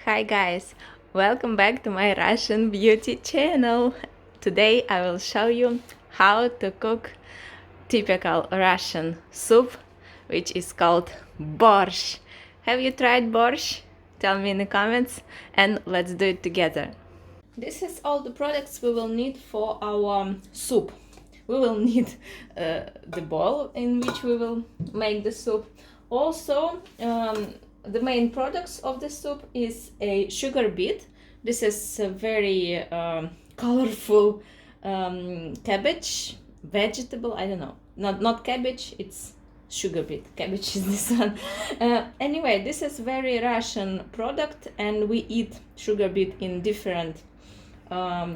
Hi guys, welcome back to my Russian beauty channel. Today I will show you how to cook typical Russian soup, which is called borscht. Have you tried borscht? Tell me in the comments and let's do it together. This is all the products we will need for our soup. We will need the bowl in which we will make the soup. Also, the main products of the soup is a sugar beet. This is a very colorful cabbage vegetable. I don't know, not cabbage. It's sugar beet. Cabbage is this one. Anyway, this is very Russian product, and we eat sugar beet in different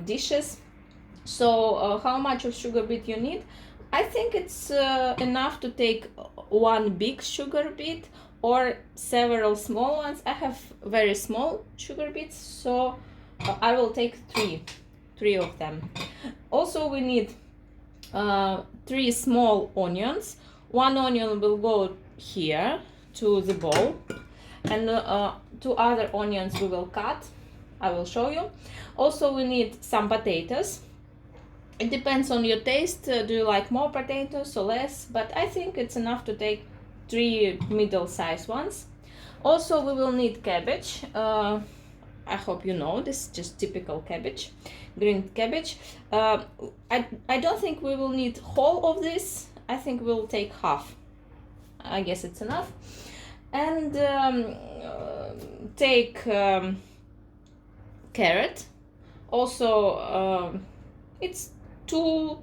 dishes. So how much of sugar beet you need? I think it's enough to take one big sugar beet or several small ones. I have very small sugar beets, so I will take three of them. Also, we need 3 small onions. One onion will go here to the bowl, and 2 other onions we will cut. I will show you. Also, we need some potatoes. It depends on your taste. Do you like more potatoes or less? But I think it's enough to take 3 middle-sized ones. Also, we will need cabbage. I hope you know this, just typical cabbage, green cabbage. I don't think we will need whole of this. I think we'll take half. I guess it's enough. And take carrot. Also, it's 2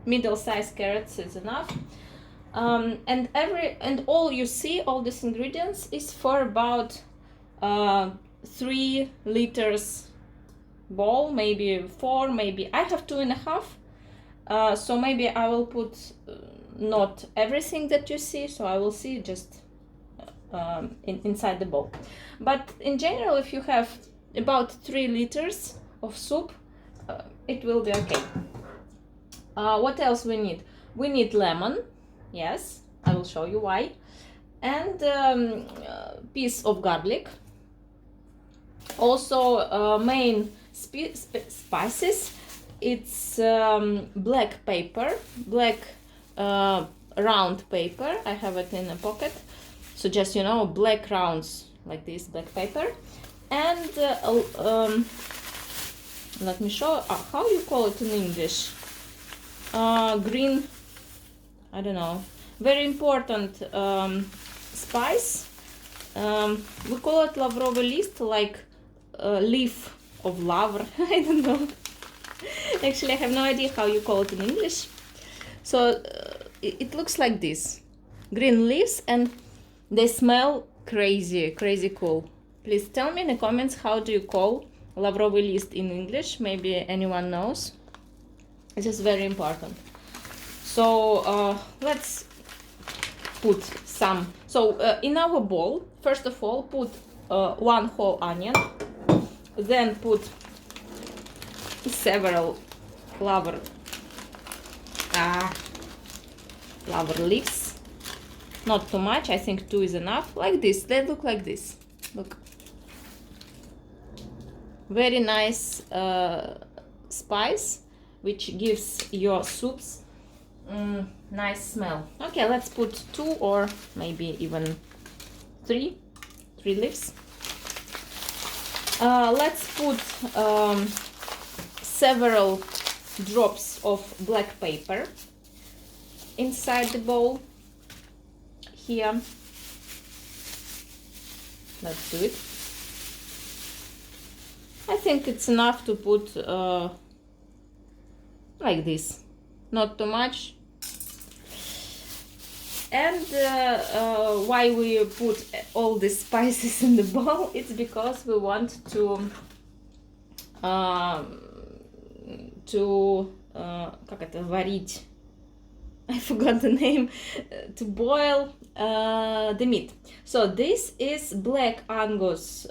middle-sized carrots is enough. And all you see, all these ingredients is for about 3 liters bowl, maybe 4, maybe I have 2.5. So maybe I will put not everything that you see, so I will see just inside the bowl. But in general, if you have about 3 liters of soup, it will be okay. What else we need? We need lemon. Yes, I will show you why. And piece of garlic. Also, main spices. It's black pepper, black round paper. I have it in a pocket. So just, you know, black rounds like this, black pepper. And let me show how you call it in English. Green, I don't know, very important spice. We call it lavrowy list, like leaf of lavr. I don't know. Actually, I have no idea how you call it in English. So it looks like this, green leaves, and they smell crazy cool. Please tell me in the comments how do you call lavrowy list in English. Maybe anyone knows. This is very important. So let's put some. So in our bowl, first of all, put 1 whole onion, then put several lavr leaves. Not too much. I think 2 is enough. Like this. They look like this. Look. Very nice spice, which gives your soups nice smell. Okay, let's put 2 or maybe even 3 leaves. Let's put several drops of black pepper inside the bowl here. Let's do it. I think it's enough to put like this, not too much. And why we put all these spices in the bowl, it's because we want to как это, варить, I forgot the name, to boil the meat. So this is black Angus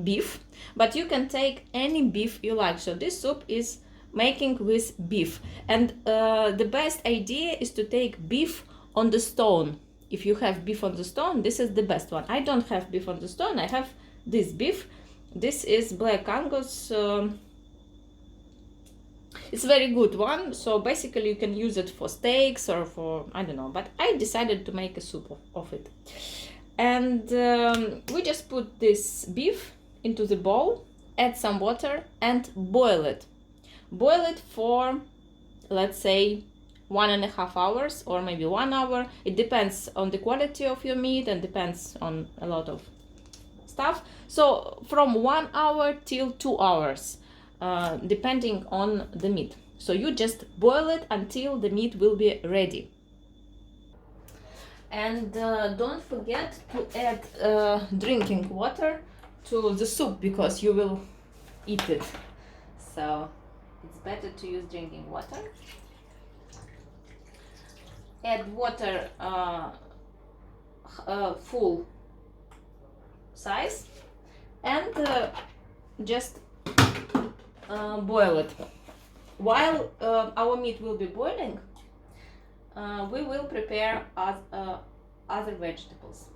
beef, but you can take any beef you like. So this soup is making with beef, and the best idea is to take beef on the stone. If you have beef on the stone, this is the best one. I don't have beef on the stone. I have this beef. This is Black Angus. It's a very good one, so basically you can use it for steaks or for, I don't know, but I decided to make a soup of it. And we just put this beef into the bowl, add some water and boil it. Boil it for, let's say, 1.5 hours or maybe 1 hour. It depends on the quality of your meat and depends on a lot of stuff. So from 1 hour till 2 hours, depending on the meat. So you just boil it until the meat will be ready. And don't forget to add drinking water to the soup because you will eat it. So it's better to use drinking water. Add water full size and just boil it. While our meat will be boiling, we will prepare other vegetables.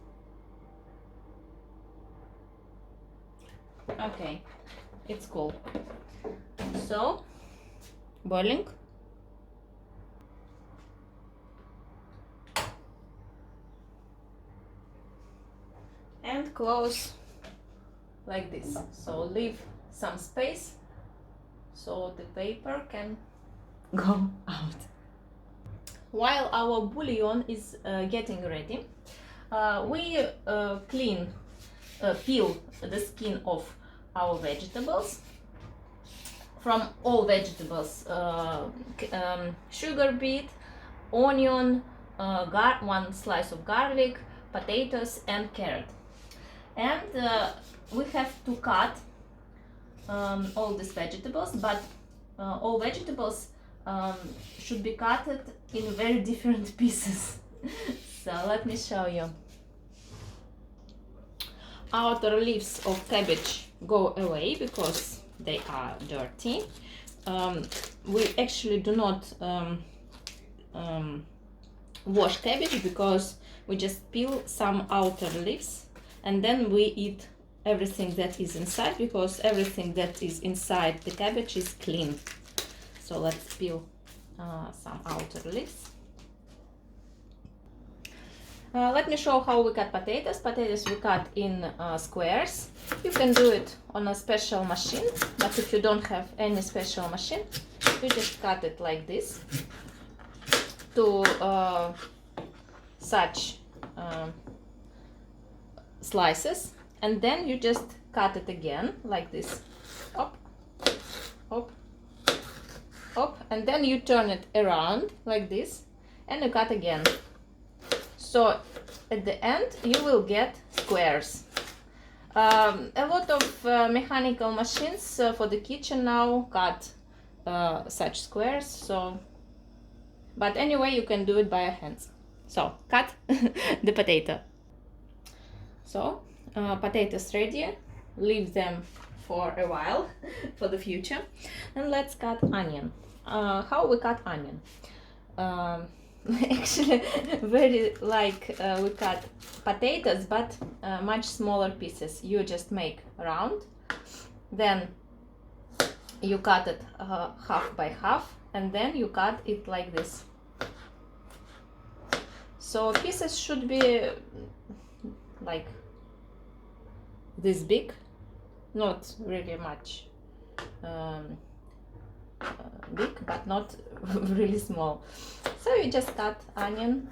Okay, it's cool. So, boiling. And close like this. So leave some space so the vapor can go out. While our bouillon is getting ready, we peel the skin of our vegetables. From all vegetables, sugar beet, onion, one slice of garlic, potatoes and carrot. And we have to cut all these vegetables, but all vegetables should be cut in very different pieces. So let me show you. Outer leaves of cabbage go away because they are dirty. We actually do not wash cabbage because we just peel some outer leaves and then we eat everything that is inside, because everything that is inside the cabbage is clean. So let's peel some outer leaves. Let me show how we cut potatoes. Potatoes we cut in squares. You can do it on a special machine, but if you don't have any special machine, you just cut it like this to such slices, and then you just cut it again like this, up, up, up, and then you turn it around like this and you cut again. So at the end you will get squares. A lot of mechanical machines for the kitchen now cut such squares, so but anyway you can do it by your hands. So cut the potato. So potatoes ready, leave them for a while for the future, and let's cut onion. How we cut onion? Actually very like we cut potatoes, but much smaller pieces. You just make round, then you cut it half by half, and then you cut it like this. So pieces should be like this big, not really much big, but not really small. So you just cut onion.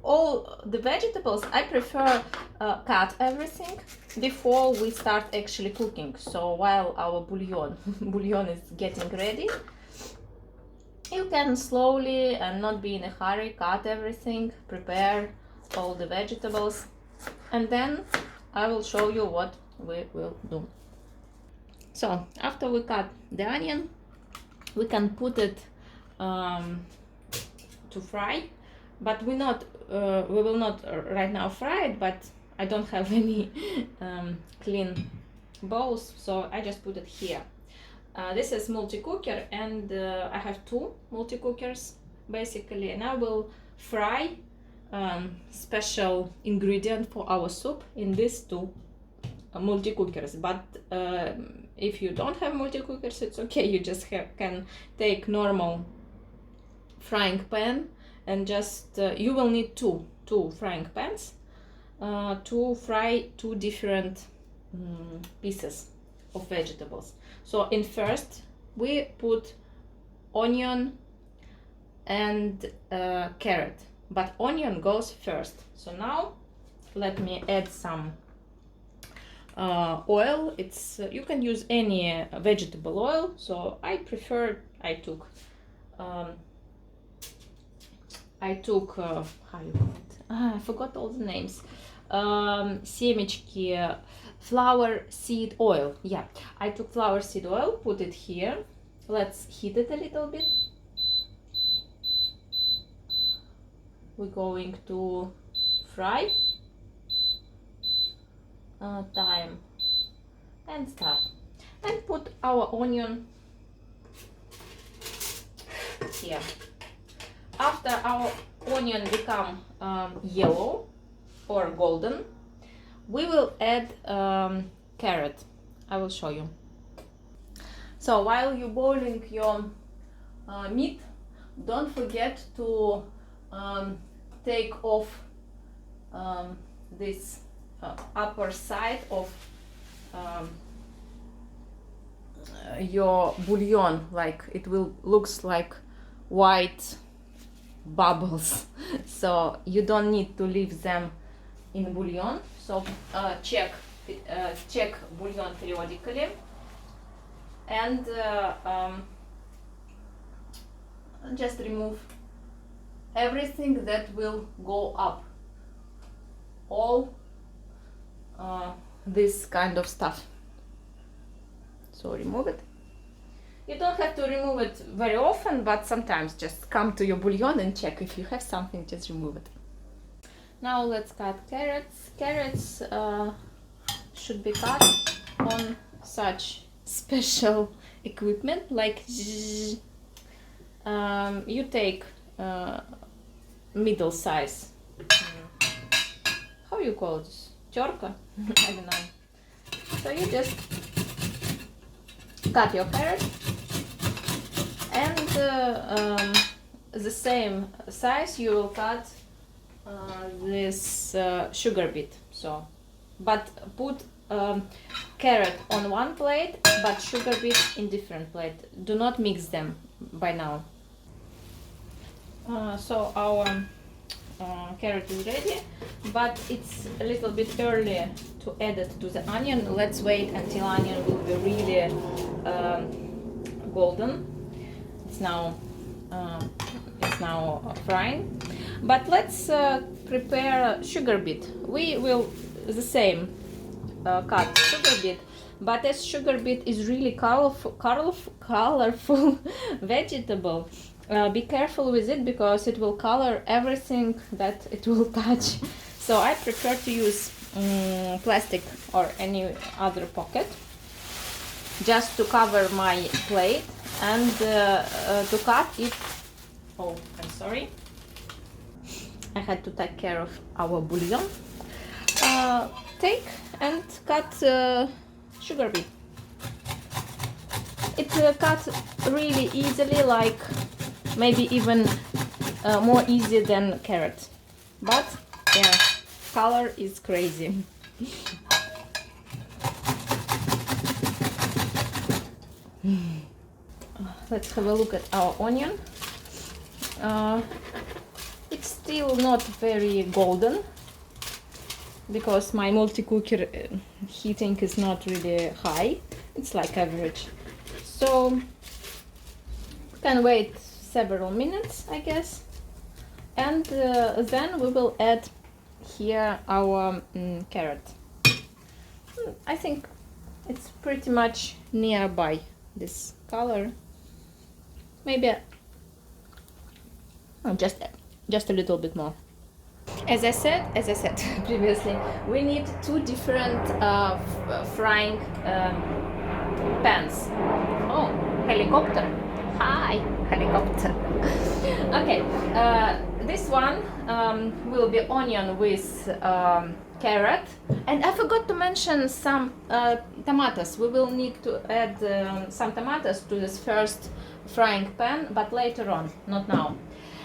All the vegetables I prefer cut everything before we start actually cooking. So while our bouillon is getting ready, you can slowly and not be in a hurry cut everything, prepare all the vegetables, and then I will show you what we will do. So after we cut the onion, we can put it to fry, but we will not right now fry it, but I don't have any clean bowls, so I just put it here. This is multi-cooker, and I have two multi-cookers basically, and I will fry special ingredient for our soup in these two multi-cookers. But if you don't have multi-cookers, it's okay. You just can take normal frying pan and just you will need two frying pans to fry two different pieces of vegetables. So in first we put onion and carrot, but onion goes first. So now let me add some oil. It's you can use any vegetable oil, so I took how you call it? I forgot all the names. Семечки, flower seed oil. Yeah, I took flower seed oil, put it here. Let's heat it a little bit. We're going to fry. Time and start, and put our onion here. After our onion become yellow or golden, we will add carrot. I will show you. So while you're boiling your meat, don't forget to take off this upper side of your bouillon, like it will looks like white bubbles. So you don't need to leave them in bouillon. So check bouillon periodically, and just remove everything that will go up, all this kind of stuff. So remove it. You don't have to remove it very often, but sometimes just come to your bouillon and check if you have something, just remove it. Now let's cut carrots. Carrots should be cut on such special equipment like you take middle size, how you call it, терка? I don't know. So you just cut your carrot, and the same size you will cut this sugar beet. So, but put carrot on one plate, but sugar beet in different plate. Do not mix them by now. So our carrot is ready, but it's a little bit early to add it to the onion. Let's wait until onion will be really golden. It's now frying. But let's prepare sugar beet. We will the same cut sugar beet, but as sugar beet is really colorful vegetable, be careful with it because it will color everything that it will touch. So I prefer to use plastic or any other pocket just to cover my plate and to cut it. Oh, I'm sorry, I had to take care of our bouillon. Take and cut sugar beet. It cuts really easily, like maybe even more easy than carrot, but yeah, color is crazy. Let's have a look at our onion. It's still not very golden because my multi-cooker heating is not really high, it's like average. So we can wait several minutes, I guess, and then we will add here our carrot. I think it's pretty much nearby this color, maybe just a little bit more. As I said previously, we need two different frying pans. Oh, helicopter! Hi, helicopter. Okay, this one will be onion with carrot, and I forgot to mention some tomatoes. We will need to add some tomatoes to this first frying pan, but later on, not now.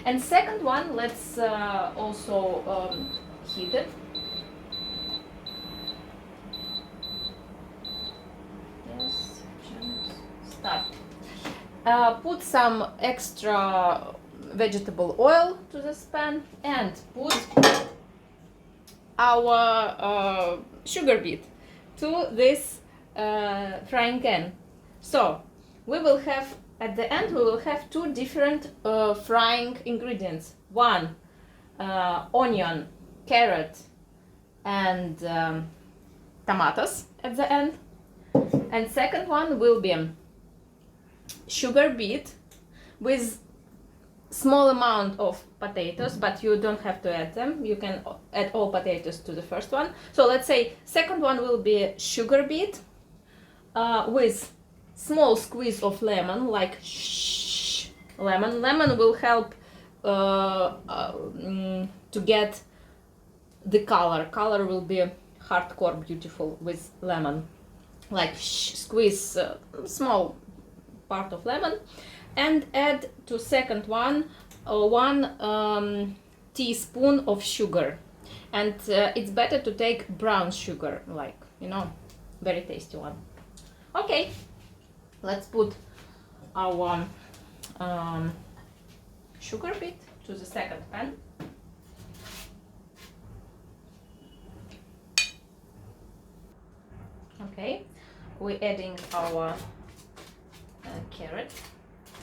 And second one, let's also heat it. Yes, start. Put some extra vegetable oil to this pan and put our sugar beet to this frying pan. So we will have, at the end, we will have two different frying ingredients. One, onion, carrot, and tomatoes at the end. And second one will be sugar beet with small amount of potatoes, but you don't have to add them. You can add all potatoes to the first one. So let's say second one will be sugar beet with small squeeze of lemon, like lemon. Lemon will help to get the color. Color will be hardcore beautiful with lemon. Like squeeze small part of lemon and add to second one 1 teaspoon of sugar, and it's better to take brown sugar, like, you know, very tasty one. Okay, let's put our sugar beet to the second pan. Okay, we're adding our carrot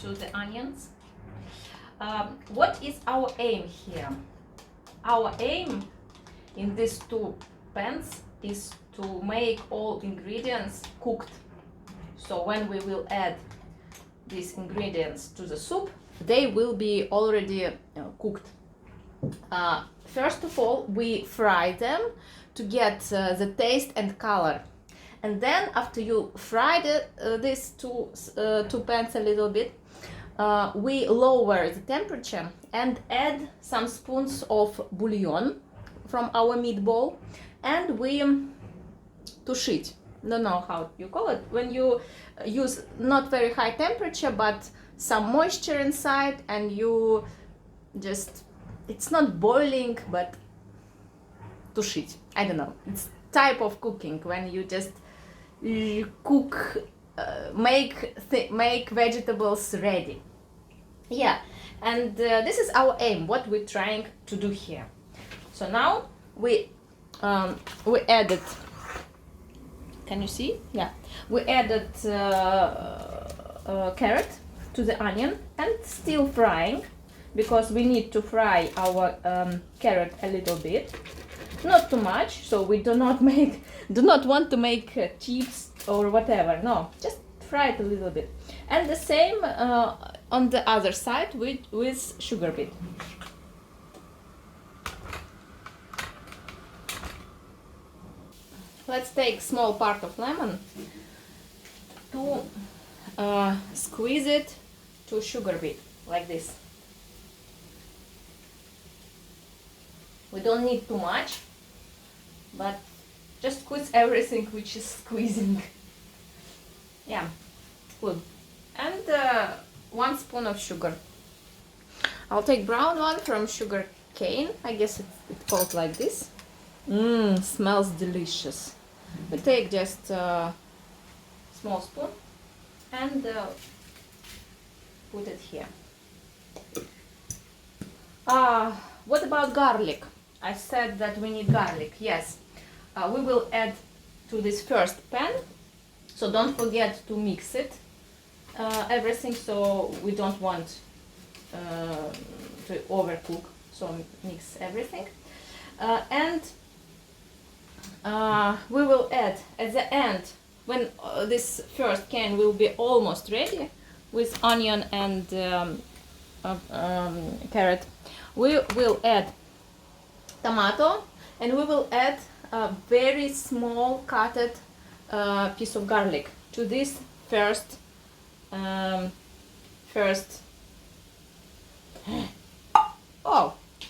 to the onions. What is our aim here? Our aim in these two pans is to make all ingredients cooked. So when we will add these ingredients to the soup, they will be already cooked. First of all, we fry them to get the taste and color. And then after you fry these two pans a little bit, we lower the temperature and add some spoons of bullion from our meatball, and we touch it. Don't know how you call it, when you use not very high temperature but some moisture inside, and you just, it's not boiling but touch it. I don't know, it's type of cooking when you just cook, make vegetables ready. Yeah, and this is our aim, what we're trying to do here. So now we added, can you see? Yeah, we added carrot to the onion and still frying, because we need to fry our carrot a little bit, not too much, so we do not want to make chips or whatever. No, just fry it a little bit. And the same on the other side with sugar beet. Let's take small part of lemon to squeeze it to sugar beet, like this. We don't need too much, but just squeeze everything which is squeezing. Yeah, good. And 1 spoon of sugar. I'll take brown one from sugar cane. I guess it's called like this. Smells delicious. We take just a small spoon and put it here. What about garlic? I said that we need garlic. Yes, we will add to this first pan, so don't forget to mix it, everything, so we don't want to overcook, so mix everything. And we will add at the end, when this first can will be almost ready with onion and carrot, we will add tomato, and we will add a very small cutted piece of garlic to this first oh,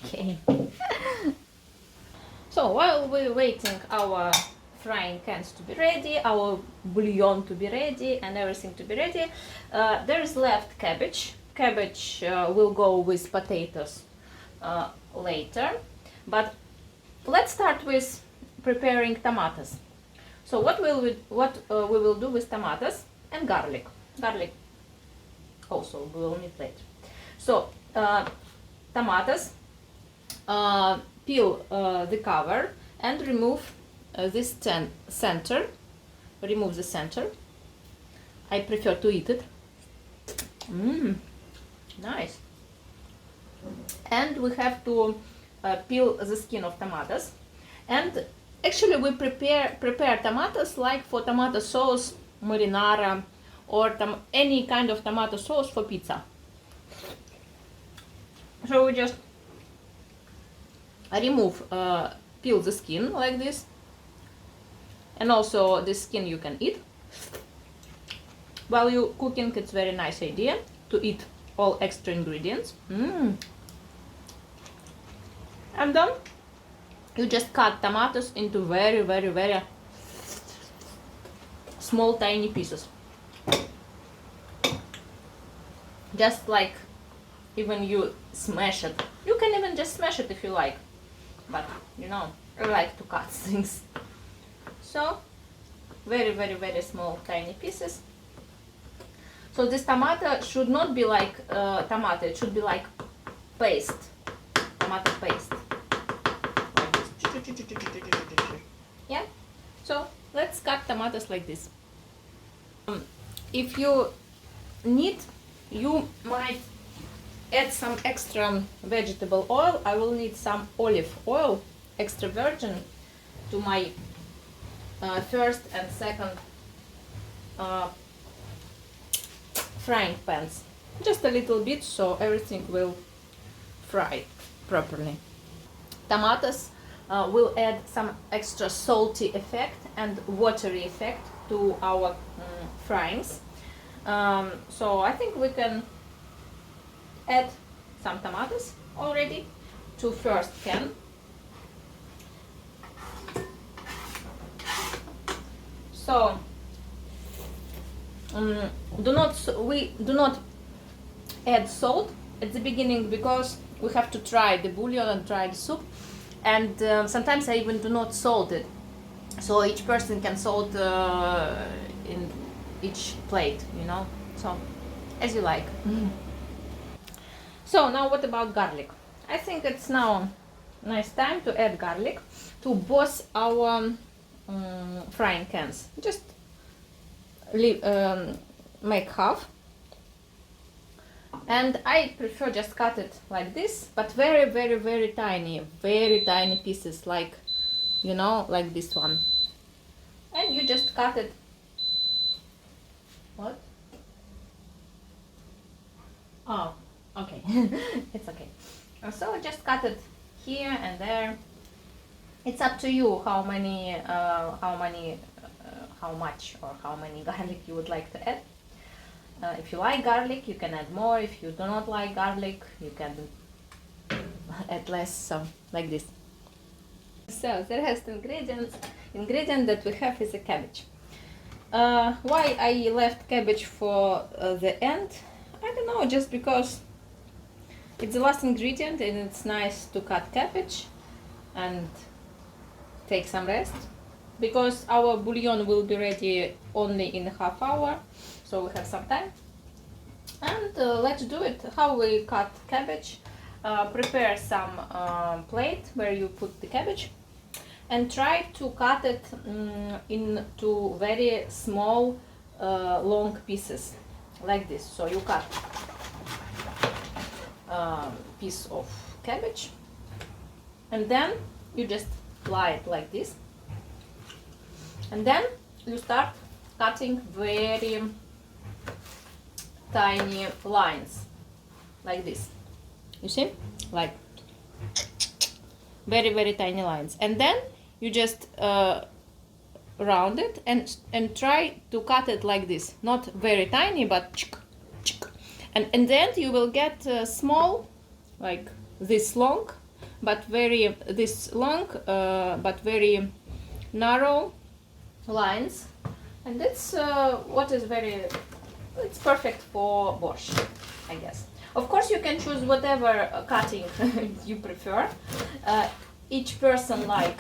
Okay. So while we're waiting our frying cans to be ready, our bouillon to be ready, and everything to be ready, there's left cabbage. Cabbage will go with potatoes later, but let's start with preparing tomatoes. So what we will do with tomatoes and garlic. Garlic also we will need later. So tomatoes, peel the cover and remove this center. Remove the center. I prefer to eat it. Nice. And we have to peel the skin of tomatoes. And actually we prepare tomatoes like for tomato sauce, marinara, or any kind of tomato sauce for pizza. So we just remove, peel the skin like this, and also the skin you can eat. While you cooking, it's very nice idea to eat all extra ingredients. And then you just cut tomatoes into very, very, very small, tiny pieces. Just like even you smash it. You can even just smash it if you like. But you know, I like to cut things. So very, very, very small, tiny pieces. So this tomato should not be like tomato. It should be like paste, tomato paste. Like this. Yeah. So let's cut tomatoes like this. If you need, you might add some extra vegetable oil. I will need some olive oil, extra virgin, to my first and second frying pans. Just a little bit, so everything will fry properly. Tomatoes will add some extra salty effect and watery effect to our fryings. So I think we can add some tomatoes already to first can. So we do not add salt at the beginning because we have to try the bouillon and try the soup, and sometimes I even do not salt it, so each person can salt in each plate, you know, so as you like. So now what about garlic? I think it's now nice time to add garlic to both our frying cans. Just make half, and I prefer just cut it like this, but very, very, very tiny pieces, like, you know, like this one. And you just cut it. What? Oh, okay. It's okay. So just cut it here and there. It's up to you how much or how many garlic you would like to add. If you like garlic, you can add more. If you do not like garlic, you can add less. So like this. So the rest ingredient that we have is a cabbage. Why I left cabbage for the end? I don't know, just because it's the last ingredient and it's nice to cut cabbage and take some rest, because our bouillon will be ready only in half hour, so we have some time. And let's do it. How we cut cabbage? Prepare some plate where you put the cabbage and try to cut it into very small long pieces like this. So you cut piece of cabbage and then you just lie it like this, and then you start cutting very tiny lines like this. You see, like very, very tiny lines, and then you just round it and try to cut it like this, not very tiny, but and then you will get small, like this long but very this long, but very narrow lines, and that's what is very, it's perfect for borscht, I guess. Of course, you can choose whatever cutting you prefer. Each person like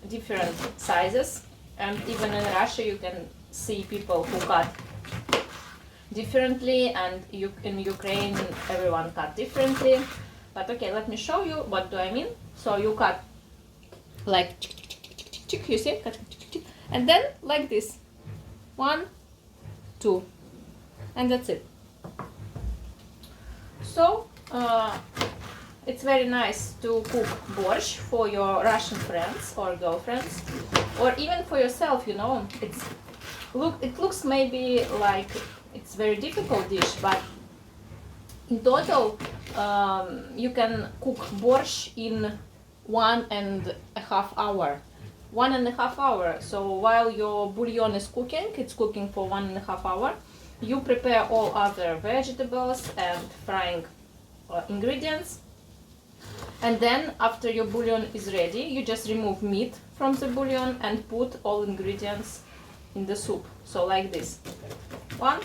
different sizes, and even in Russia you can see people who cut differently, and in Ukraine everyone cut differently. But okay, let me show you what do I mean. So you cut like you see, and then like this, 1, 2, and that's it. So it's very nice to cook borscht for your Russian friends or girlfriends, or even for yourself, you know. It looks maybe like it's very difficult dish, but in total you can cook borscht in 1.5 hours. 1.5 hours. So while your bouillon is cooking, it's cooking for 1.5 hours. You prepare all other vegetables and frying ingredients, and then after your bouillon is ready, you just remove meat from the bouillon and put all ingredients in the soup. So like this, 1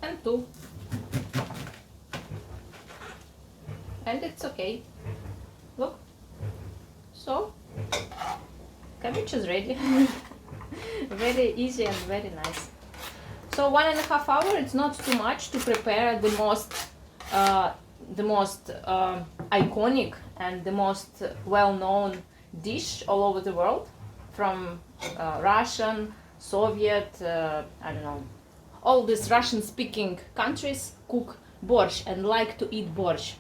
and 2, and it's okay. Look, so cabbage is ready. Very easy and very nice. So 1.5 hours, it's not too much to prepare the most iconic and the most well-known dish all over the world, from Russian, Soviet, I don't know, all these Russian-speaking countries cook borscht and like to eat borscht.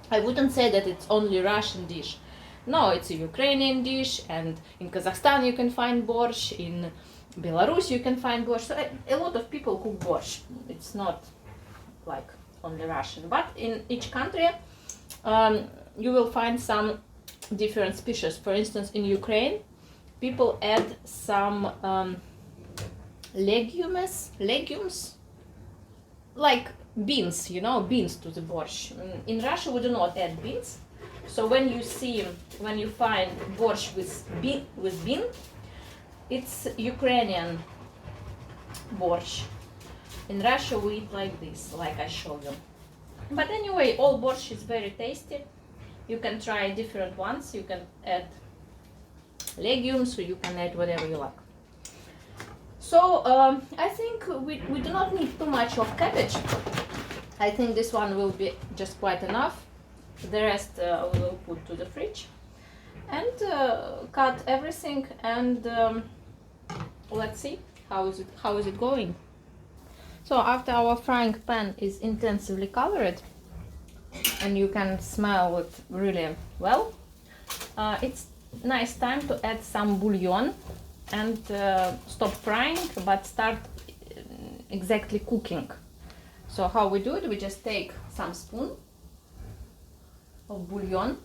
I wouldn't say that it's only Russian dish. No, it's a Ukrainian dish, and in Kazakhstan you can find borscht, in Belarus you can find borscht. So a lot of people cook borscht. It's not like only Russian, but in each country you will find some different species. For instance, in Ukraine, people add some legumes, like beans, you know, beans to the borscht. In Russia we do not add beans. So when you find borscht with bean, it's Ukrainian borscht. In Russia we eat like this, like I showed you. But anyway, all borscht is very tasty. You can try different ones. You can add legumes, or you can add whatever you like. So I think we do not need too much of cabbage. I think this one will be just quite enough. The rest we will put to the fridge and cut everything, and let's see how is it going. So after our frying pan is intensively colored and you can smell it really well, it's nice time to add some bouillon and stop frying but start exactly cooking. So how we do it, we just take some spoon of bouillon.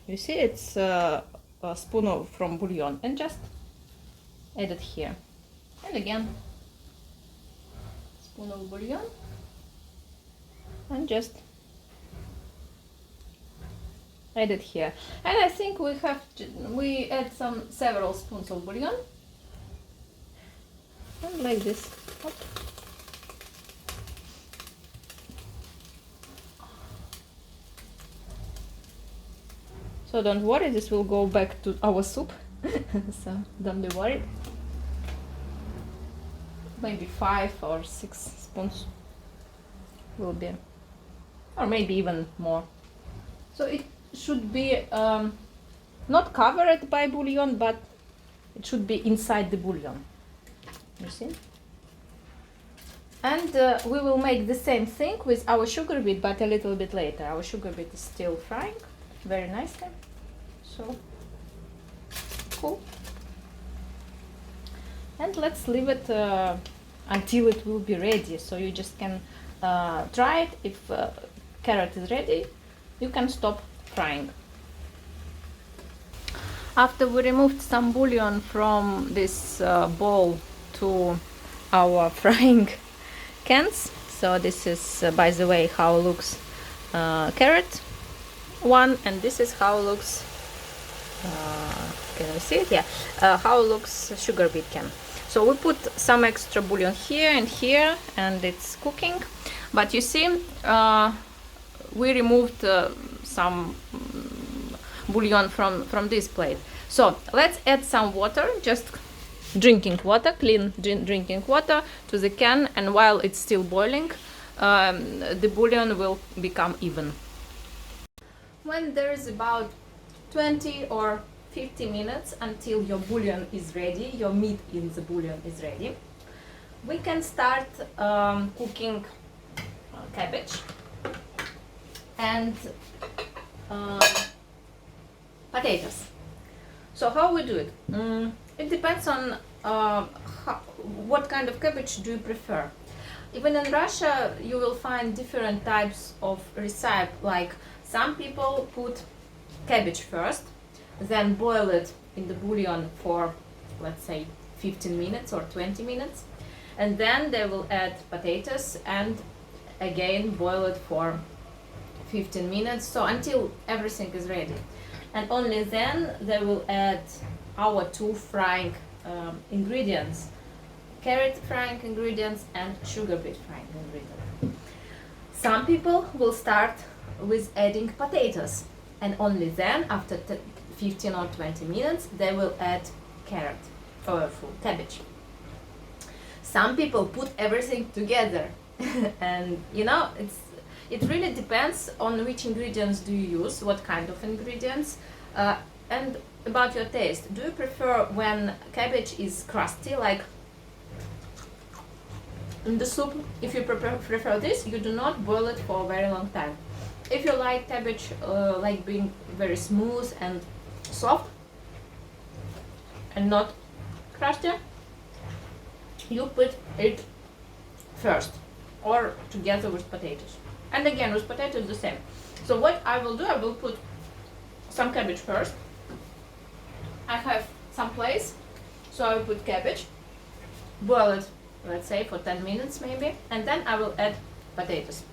You see, it's a spoon from bouillon, and just add it here. And again, spoon of bouillon, and just add it here. And I think we add several spoons of bouillon, and like this. Hop. So don't worry, this will go back to our soup. So don't be worried. Maybe 5 or 6 spoons will be, or maybe even more. So it should be not covered by bouillon, but it should be inside the bouillon. You see? And we will make the same thing with our sugar beet, but a little bit later. Our sugar beet is still frying very nicely. So cool. And let's leave it until it will be ready. So you just can try it. If carrot is ready, you can stop frying. After we removed some bouillon from this bowl to our frying cans, So this is, by the way, how looks carrot one, and this is how looks, can you see it? Yeah, how looks sugar beet can. So we put some extra bouillon here and here, and it's cooking. But you see, we removed some bouillon from this plate. So let's add some water, just drinking water, clean drinking water to the can, and while it's still boiling, the bouillon will become even. When there is about 20 or 50 minutes until your bouillon is ready, your meat in the bouillon is ready, we can start cooking cabbage and potatoes. So how we do it? It depends on what kind of cabbage do you prefer. Even in Russia you will find different types of recipe, like some people put cabbage first, then boil it in the bouillon for, let's say, 15 minutes or 20 minutes, and then they will add potatoes and again boil it for 15 minutes, so until everything is ready. And only then they will add our two frying ingredients, carrot frying ingredients and sugar beet frying ingredients. Some people will start with adding potatoes, and only then, after 15 or 20 minutes, they will add carrot or cabbage. Some people put everything together and you know, it really depends on which ingredients do you use, what kind of ingredients, and about your taste. Do you prefer when cabbage is crusty, like in the soup? If you prefer this, you do not boil it for a very long time. If you like cabbage like being very smooth and soft and not crusty, you put it first or together with potatoes. And again, with potatoes the same. So what I will do, I will put some cabbage first. I have some place, so I will put cabbage, boil it, let's say for 10 minutes maybe, and then I will add potatoes.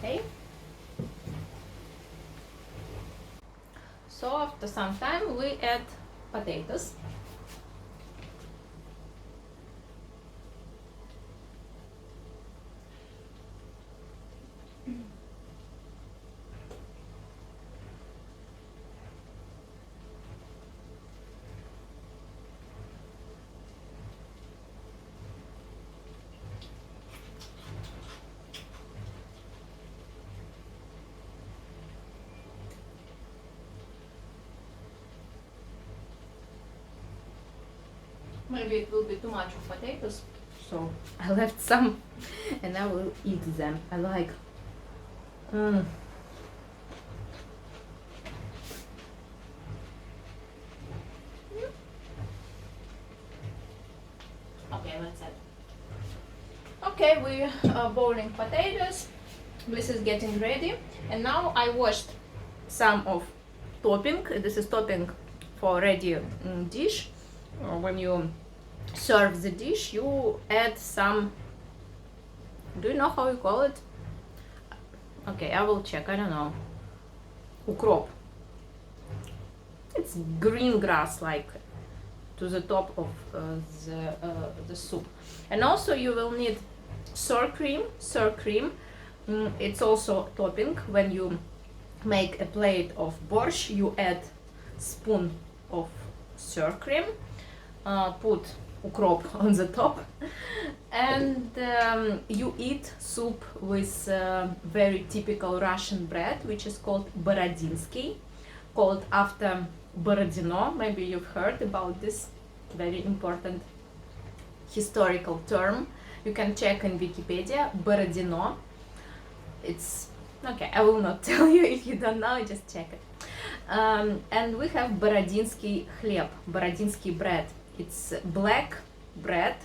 Okay. So after some time we add potatoes. Maybe it will be too much of potatoes, so I left some and I will eat them. I like. Okay, let's add. Okay, we are boiling potatoes. This is getting ready, and now I washed some of topping. This is topping for ready dish. When you serve the dish, you add some, do you know how you call it? Okay, I will check, I don't know. Ukrop. It's green grass, like to the top of the soup. And also you will need sour cream. It's also topping. When you make a plate of borscht, you add spoon of sour cream. Put ukrop on the top, and you eat soup with very typical Russian bread, which is called borodinsky. called after Borodino. Maybe you've heard about this very important historical term. You can check in Wikipedia, Borodino. It's okay, I will not tell you if you don't know, just check it. And we have Borodinsky хлеб, Borodinsky bread. It's black bread,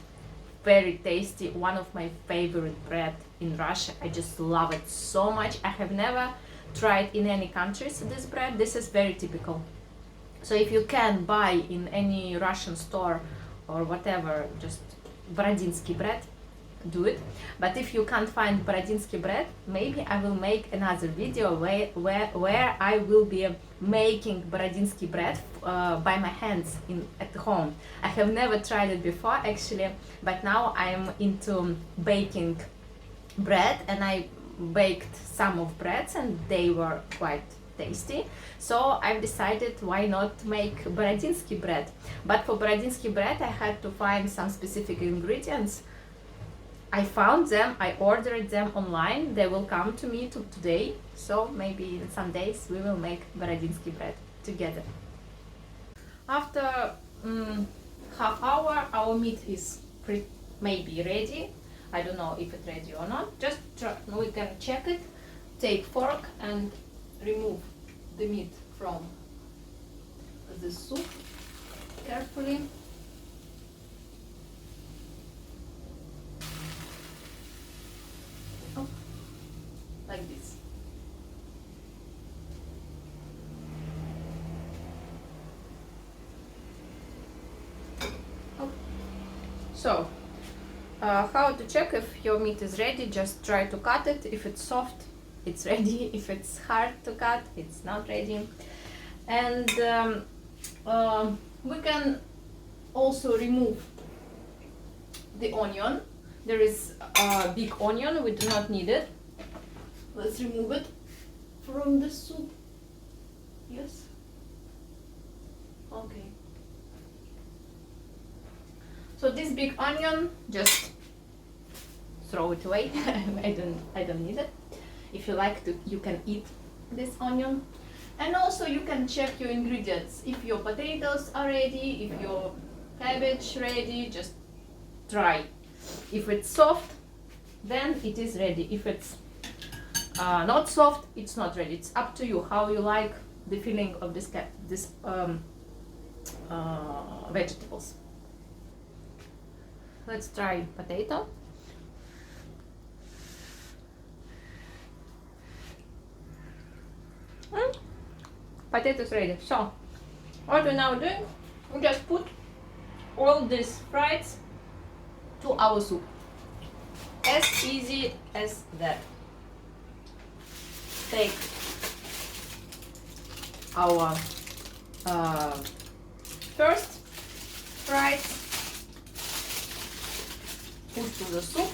very tasty, one of my favorite bread in Russia. I just love it so much. I have never tried in any countries this bread. This is very typical. So if you can buy in any Russian store or whatever, just Borodinsky bread, do it. But if you can't find Borodinsky bread, maybe I will make another video where I will be making Borodinsky bread by my hands at home. I have never tried it before actually, but now I'm into baking bread, and I baked some of breads and they were quite tasty. So I've decided why not make Borodinsky bread. But for Borodinsky bread I had to find some specific ingredients. I found them, I ordered them online, they will come to me today, so maybe in some days we will make Borodinsky bread together. After half hour our meat is maybe ready. I don't know if it's ready or not, just try, we can check it, take fork and remove the meat from the soup carefully. Like this. Oh. So, how to check if your meat is ready? Just try to cut it. If it's soft, it's ready. If it's hard to cut, it's not ready. And we can also remove the onion. There is a big onion, we do not need it. Let's remove it from the soup. Yes. Okay. So this big onion, just throw it away. I don't need it. If you like to, you can eat this onion. And also you can check your ingredients. If your potatoes are ready, if your cabbage ready, just try. If it's soft, then it is ready. If it's not soft, it's not ready. It's up to you how you like the feeling of this vegetables. Let's try potato. Potatoes ready. So what we're now doing, we just put all these fries to our soup. As easy as that. Take our first fries, put to the soup.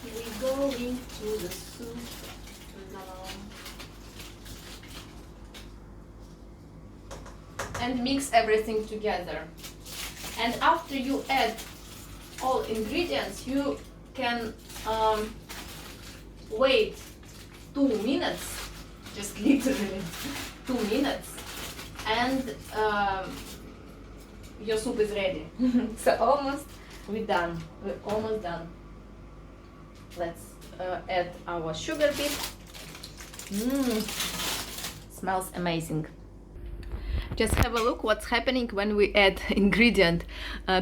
Here we go into the soup. And mix everything together. And after you add all ingredients, you can wait 2 minutes, just literally 2 minutes, and your soup is ready. So almost we're done. We're almost done. Let's add our sugar beet. Smells amazing. Just have a look what's happening when we add ingredient.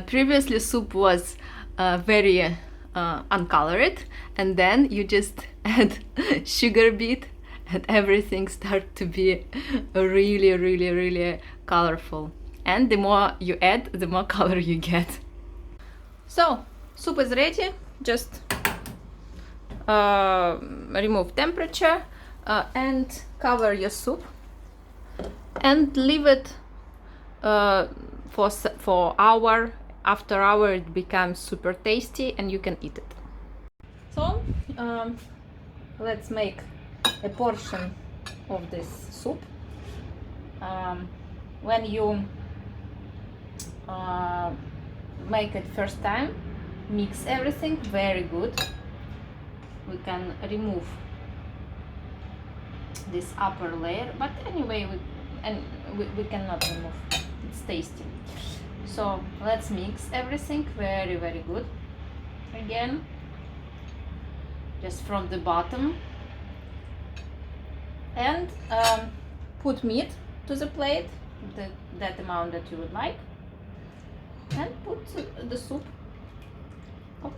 Previously soup was very uncolored, and then you just add sugar beet and everything start to be really colorful. And the more you add, the more color you get. So soup is ready. Just remove temperature and cover your soup and leave it for hour. After hour it becomes super tasty and you can eat it. So let's make a portion of this soup. When you make it first time, mix everything very good. We can remove this upper layer, but anyway we cannot remove, it's tasty. So let's mix everything very good again, just from the bottom, and put meat to the plate, that amount that you would like, and put the soup. Hop.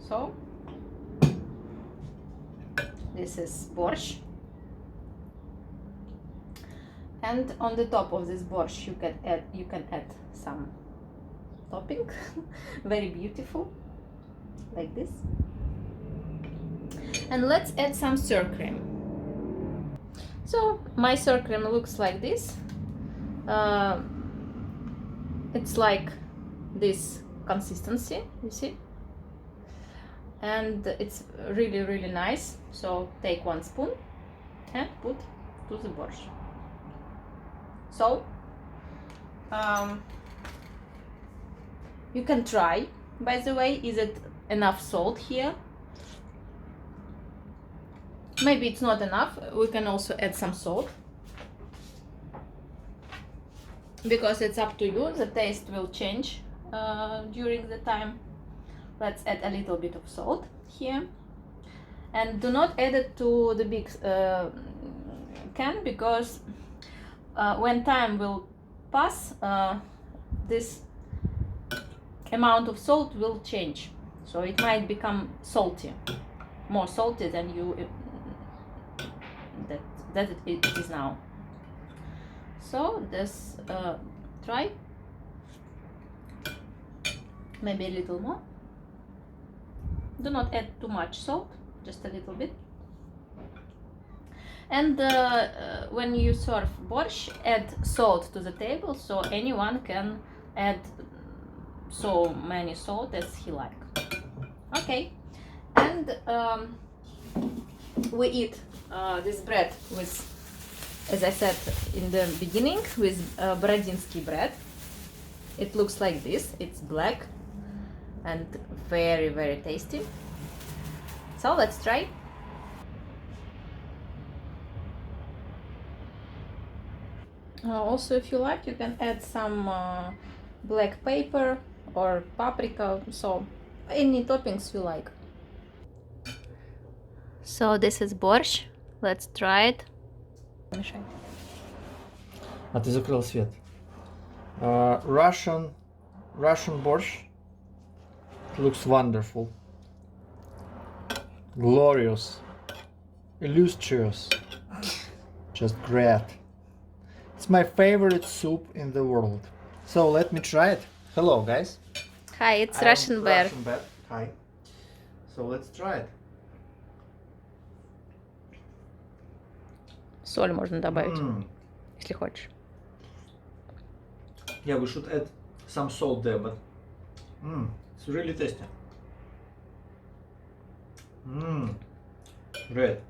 So this is borscht, and on the top of this borscht you can add some topping very beautiful, like this. And let's add some sour cream. So my sour cream looks like this. It's like this consistency, you see, and it's really nice. So take 1 spoon and put to the borscht. So you can try, by the way, is it enough salt here? Maybe it's not enough, we can also add some salt, because it's up to you, the taste will change during the time. Let's add a little bit of salt here, and do not add it to the big can, because when time will pass, this amount of salt will change, so it might become salty, more salty than you that it is now. So this try maybe a little more. Do not add too much salt, just a little bit. And when you serve borscht, add salt to the table, so anyone can add so many salt as he like. Okay, and we eat this bread with, as I said in the beginning, with Borodinsky bread. It looks like this, it's black and very tasty. So let's try. Also, if you like, you can add some black pepper or paprika, so any toppings you like. So this is borscht. Let's try it. А ты закрыл свет. Russian borscht. It looks wonderful. Glorious. Illustrious. Just great. It's my favorite soup in the world. So let me try it. Hello guys. Hi, it's Russian bear. Russian bear. Hi. So let's try it. Соль можно добавить, если хочешь. Yeah, we should add some salt there, but it's really tasty. Great.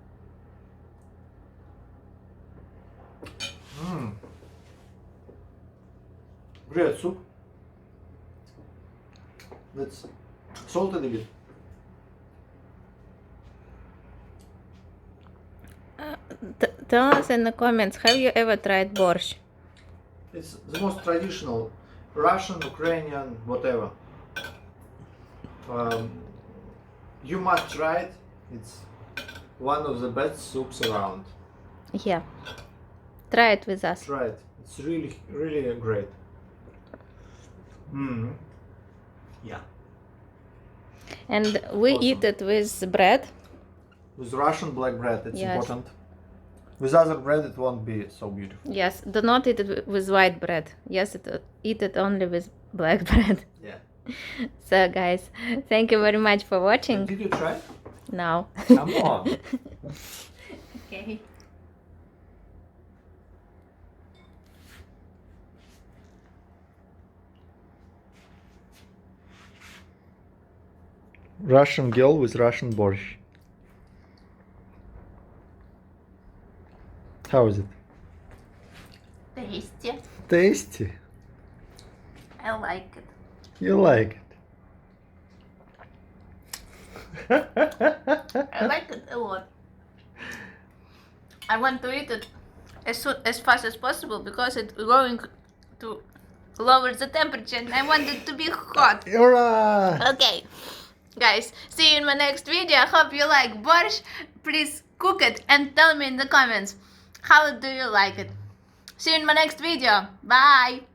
Great soup. Let's salt it a bit. Tell us in the comments, have you ever tried borscht? It's the most traditional Russian, Ukrainian, whatever. You must try it. It's one of the best soups around. Yeah. Try it with us. Try it. It's really great. Yeah. And we Awesome. eat it with bread. With Russian black bread, it's Yes. important. With other bread, it won't be so beautiful. Yes, do not eat it with white bread. Yes, eat it only with black bread. Yeah. So guys, thank you very much for watching. Did you try it? No. Come on. Okay. Russian girl with Russian borscht. How is it? Tasty. Tasty. I like it. You like it. I like it a lot. I want to eat it as fast as possible because it's going to lower the temperature and I want it to be hot. Hurrah! Okay, guys, see you in my next video. I hope you like borscht. Please cook it and tell me in the comments how do you like it. See you in my next video. Bye!